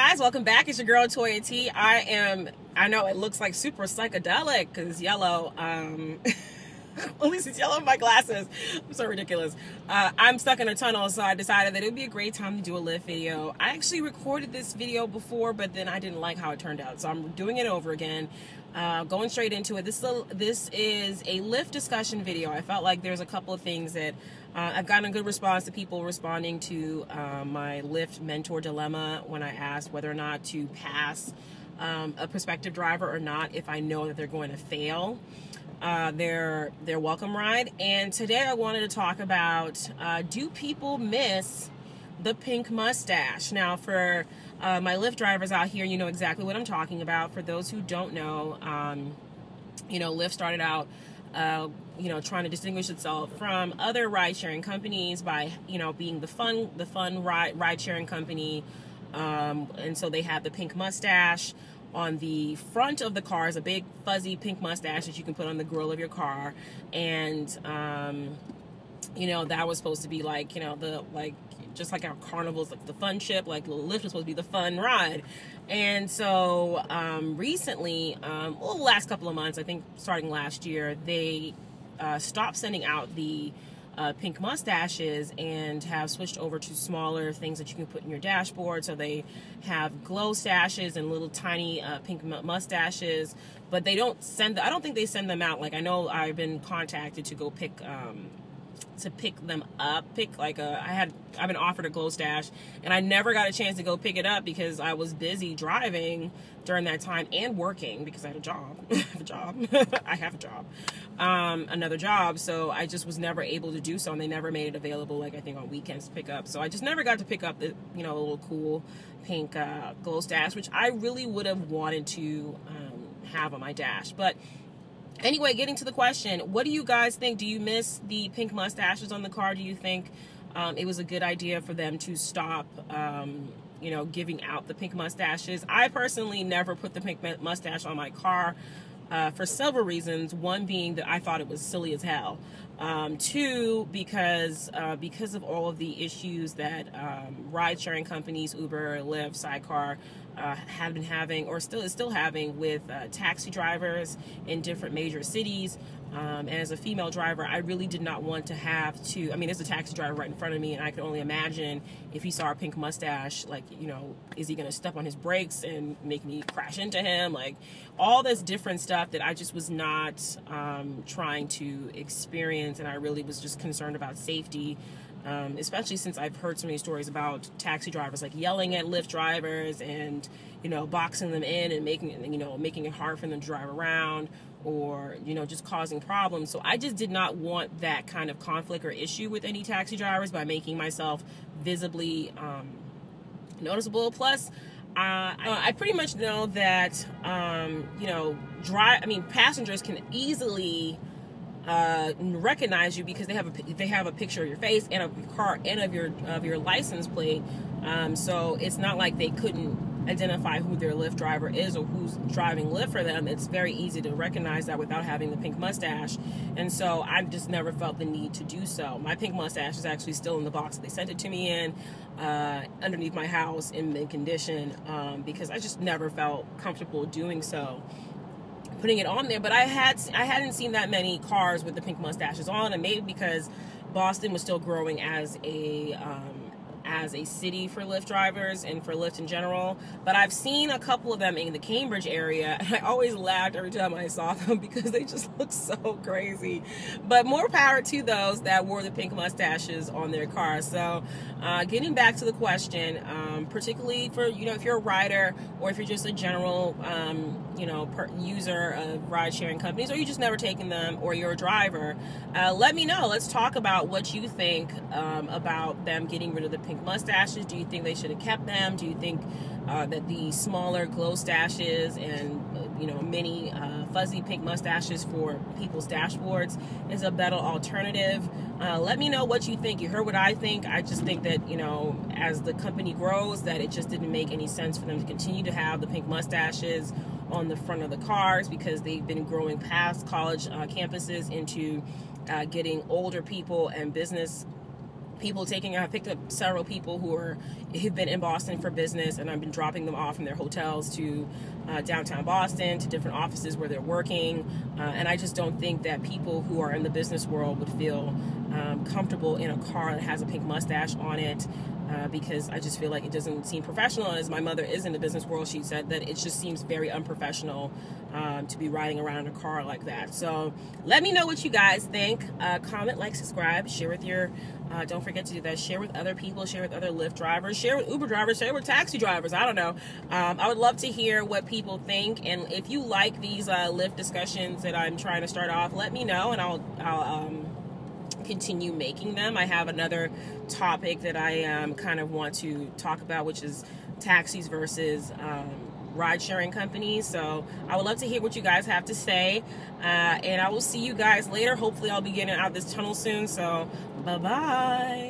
guys, welcome back. It's your girl Toya T. I know it looks like super psychedelic because it's yellow. At least it's yellow in my glasses. I'm so ridiculous. I'm stuck in a tunnel, so I decided that it would be a great time to do a Lyft video. I actually recorded this video before, but then I didn't like how it turned out, so I'm doing it over again. Going straight into it. This is a Lyft discussion video. I felt like there's a couple of things that I've gotten a good response to people responding to my Lyft mentor dilemma when I asked whether or not to pass a prospective driver or not if I know that they're going to fail their welcome ride. And today I wanted to talk about do people miss the pink mustache? Now, for my Lyft drivers out here, you know exactly what I'm talking about. For those who don't know, Lyft started out trying to distinguish itself from other ride-sharing companies by, being the fun ride-sharing company. And so they have the pink mustache. On the front of the car is a big fuzzy pink mustache that you can put on the grill of your car. And, that was supposed to be like, just like our carnivals, like the fun ship, like Lyft was supposed to be the fun ride. And so recently, the last couple of months, I think starting last year, they stopped sending out the pink mustaches and have switched over to smaller things that you can put in your dashboard. So they have glow stashes and little tiny pink mustaches, but they don't send I don't think they send them out. Like, I know I've been contacted to go pick them up. I've been offered a glow stash, and I never got a chance to go pick it up because I was busy driving during that time and working because I had a job. I have a job. Another job, so I just was never able to do so, and they never made it available, like I think on weekends to pick up. So I just never got to pick up the little cool pink glow stash, which I really would have wanted to have on my dash. But anyway, getting to the question, what do you guys think? Do you miss the pink mustaches on the car? Do you think it was a good idea for them to stop giving out the pink mustaches? I personally never put the pink mustache on my car for several reasons. One being that I thought it was silly as hell. Two, because of all of the issues that ride-sharing companies, Uber, Lyft, Sidecar, have been having, or still having, with taxi drivers in different major cities. And as a female driver, I really did not want to have to, there's a taxi driver right in front of me, and I could only imagine if he saw a pink mustache, is he going to step on his brakes and make me crash into him? Like, all this different stuff that I just was not trying to experience, and I really was just concerned about safety. Especially since I've heard so many stories about taxi drivers like yelling at Lyft drivers and boxing them in and making it hard for them to drive around, or just causing problems. So I just did not want that kind of conflict or issue with any taxi drivers by making myself visibly noticeable. Plus, I pretty much know that passengers can easily recognize you because they have a picture of your face and of your car and of your license plate. So it's not like they couldn't identify who their Lyft driver is or who's driving Lyft for them. It's very easy to recognize that without having the pink mustache. And so I just never felt the need to do so. My pink mustache is actually still in the box that they sent it to me in, underneath my house in mint condition, because I just never felt comfortable doing so, putting it on there. But I hadn't seen that many cars with the pink mustaches on, and maybe because Boston was still growing as a city for Lyft drivers and for Lyft in general. But I've seen a couple of them in the Cambridge area, and I always laughed every time I saw them because they just look so crazy. But more power to those that wore the pink mustaches on their cars. So getting back to the question, particularly for, if you're a rider, or if you're just a general user of ride-sharing companies, or you just never taken them, or you're a driver, let me know. Let's talk about what you think about them getting rid of the pink mustaches. Do you think they should have kept them? Do you think that the smaller glow stashes and mini fuzzy pink mustaches for people's dashboards is a better alternative? Let me know what you think. You heard what I think. I just think that as the company grows, that it just didn't make any sense for them to continue to have the pink mustaches on the front of the cars, because they've been growing past college campuses into getting older people and business I've picked up several people who've been in Boston for business, and I've been dropping them off from their hotels to downtown Boston, to different offices where they're working. And I just don't think that people who are in the business world would feel comfortable in a car that has a pink mustache on it, because I just feel like it doesn't seem professional. As my mother is in the business world, she said that it just seems very unprofessional to be riding around in a car like that. So let me know what you guys think. Comment, like, subscribe, share with your don't forget to do that. Share with other people, share with other Lyft drivers, share with Uber drivers, share with taxi drivers. I don't know. I would love to hear what people think, and if you like these Lyft discussions that I'm trying to start off, let me know, and I'll continue making them. I have another topic that I kind of want to talk about, which is taxis versus ride-sharing companies. So I would love to hear what you guys have to say, and I will see you guys later. Hopefully I'll be getting out of this tunnel soon. So bye-bye.